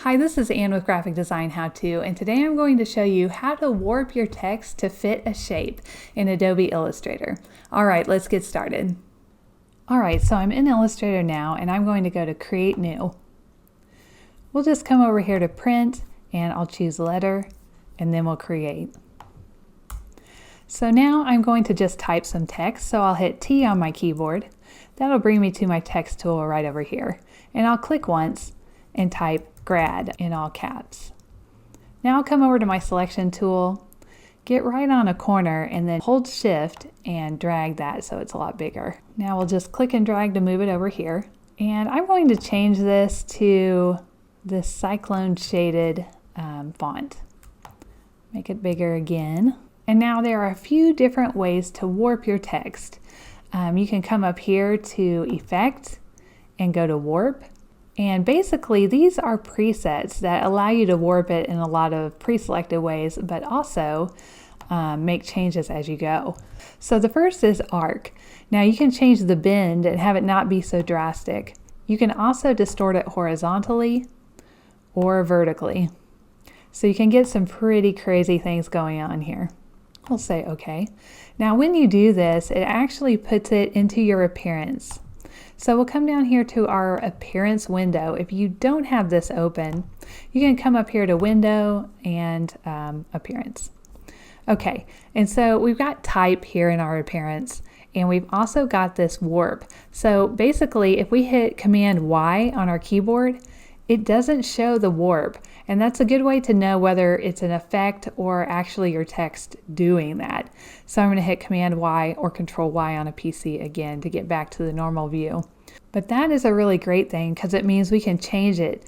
Hi, this is Ann with Graphic Design How To, and today I'm going to show you how to warp your text to fit a shape in Adobe Illustrator. All right, let's get started. All right, so I'm in Illustrator now, and I'm going to go to Create New. We'll just come over here to Print, and I'll choose Letter, and then we'll create. So now I'm going to just type some text, so I'll hit T on my keyboard. That'll bring me to my text tool right over here, and I'll click once and type grad in all caps. Now I'll come over to my selection tool, get right on a corner, and then hold shift and drag that so it's a lot bigger. Now we'll just click and drag to move it over here. And I'm going to change this to this cyclone shaded font. Make it bigger again. And now there are a few different ways to warp your text. You can come up here to Effect and go to Warp. And basically these are presets that allow you to warp it in a lot of pre-selected ways, but also make changes as you go. So the first is arc. Now you can change the bend and have it not be so drastic. You can also distort it horizontally or vertically. So you can get some pretty crazy things going on here. I'll say okay. Now when you do this, it actually puts it into your appearance. So we'll come down here to our appearance window. If you don't have this open, you can come up here to Window and Appearance. Okay, and so we've got type here in our appearance, and we've also got this warp. So basically, if we hit Command Y on our keyboard, it doesn't show the warp, and that's a good way to know whether it's an effect or actually your text doing that. So I'm going to hit Command Y or Control Y on a PC again to get back to the normal view. But that is a really great thing because it means we can change it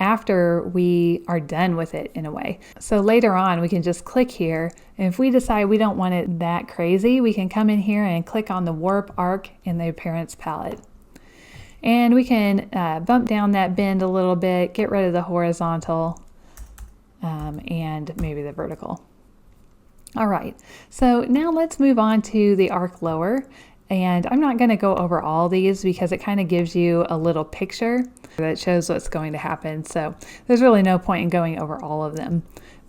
after we are done with it in a way. So later on we can just click here, and if we decide we don't want it that crazy, we can come in here and click on the Warp Arc in the Appearance palette. And we can bump down that bend a little bit, get rid of the horizontal, and maybe the vertical. All right, so now let's move on to the arc lower. And I'm not going to go over all these because it kind of gives you a little picture that shows what's going to happen. So there's really no point in going over all of them.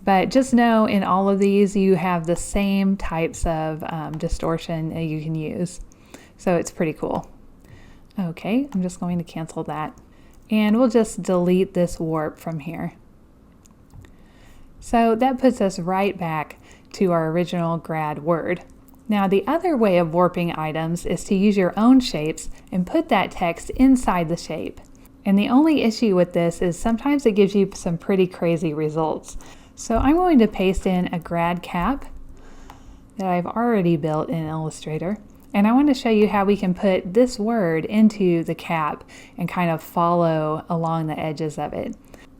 But just know in all of these you have the same types of distortion that you can use. So it's pretty cool. Okay, I'm just going to cancel that. And we'll just delete this warp from here. So that puts us right back to our original grad word. Now the other way of warping items is to use your own shapes and put that text inside the shape. And the only issue with this is sometimes it gives you some pretty crazy results. So I'm going to paste in a grad cap that I've already built in Illustrator. And I want to show you how we can put this word into the cap and kind of follow along the edges of it.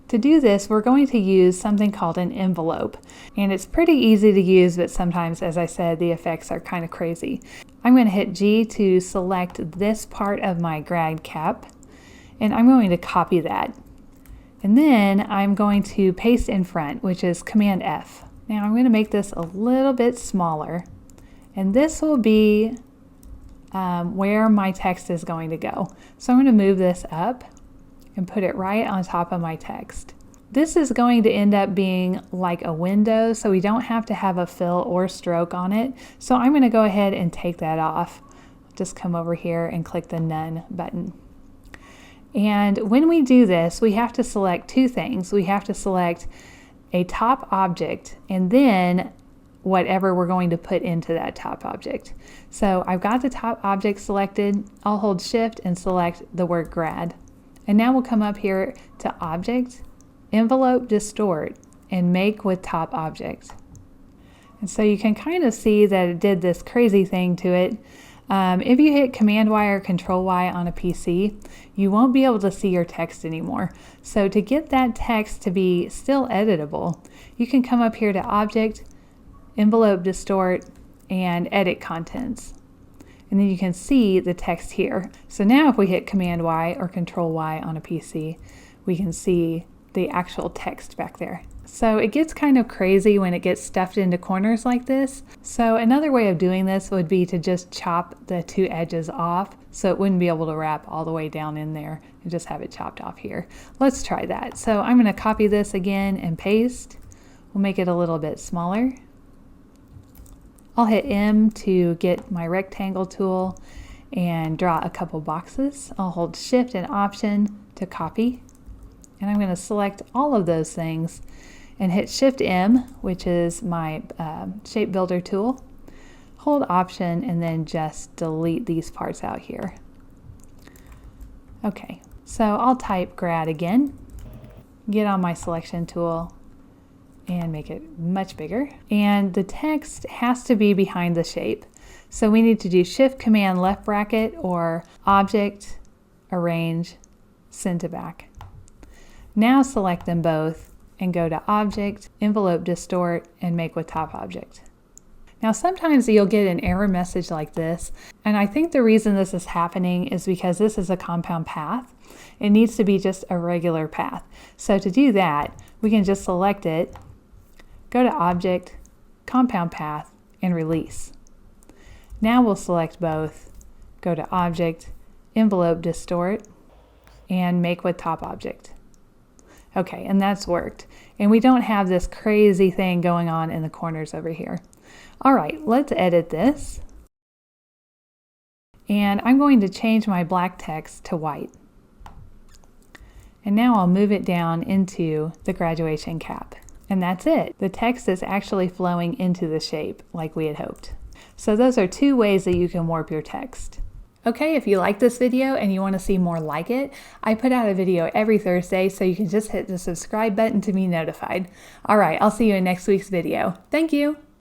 To do this, we're going to use something called an envelope. And it's pretty easy to use, but sometimes, as I said, the effects are kind of crazy. I'm going to hit G to select this part of my grad cap, and I'm going to copy that. And then I'm going to paste in front, which is Command F. Now I'm going to make this a little bit smaller, and this will be where my text is going to go. So I'm going to move this up and put it right on top of my text. This is going to end up being like a window, so we don't have to have a fill or stroke on it. So I'm going to go ahead and take that off. Just come over here and click the None button. And when we do this, we have to select two things. We have to select a top object and then whatever we're going to put into that top object. So I've got the top object selected. I'll hold Shift and select the word grad. And now we'll come up here to Object, Envelope, Distort, and Make with Top Object. And so you can kind of see that it did this crazy thing to it. If you hit Command Y or Control Y on a PC, you won't be able to see your text anymore. So to get that text to be still editable, you can come up here to Object, Envelope, Distort, and Edit Contents. And then you can see the text here. So now if we hit Command Y or Control Y on a PC, we can see the actual text back there. So it gets kind of crazy when it gets stuffed into corners like this. So another way of doing this would be to just chop the two edges off so it wouldn't be able to wrap all the way down in there and just have it chopped off here. Let's try that. So I'm going to copy this again and paste. We'll make it a little bit smaller. I'll hit M to get my rectangle tool and draw a couple boxes. I'll hold Shift and Option to copy. And I'm going to select all of those things and hit Shift M, which is my shape builder tool. Hold Option and then just delete these parts out here. Okay, so I'll type grad again, get on my selection tool and make it much bigger. And the text has to be behind the shape. So we need to do Shift Command left bracket or Object, Arrange, Send to Back. Now select them both and go to Object, Envelope Distort, and Make with Top Object. Now sometimes you'll get an error message like this, and I think the reason this is happening is because this is a compound path. It needs to be just a regular path. So to do that, we can just select it, go to Object, Compound Path, and Release. Now we'll select both, go to Object, Envelope Distort, and Make with Top Object. Okay, and that's worked. And we don't have this crazy thing going on in the corners over here. All right, let's edit this. And I'm going to change my black text to white. And now I'll move it down into the graduation cap. And that's it. The text is actually flowing into the shape like we had hoped. So those are 2 ways that you can warp your text. Okay, if you like this video and you want to see more like it, I put out a video every Thursday, so you can just hit the subscribe button to be notified. All right, I'll see you in next week's video. Thank you.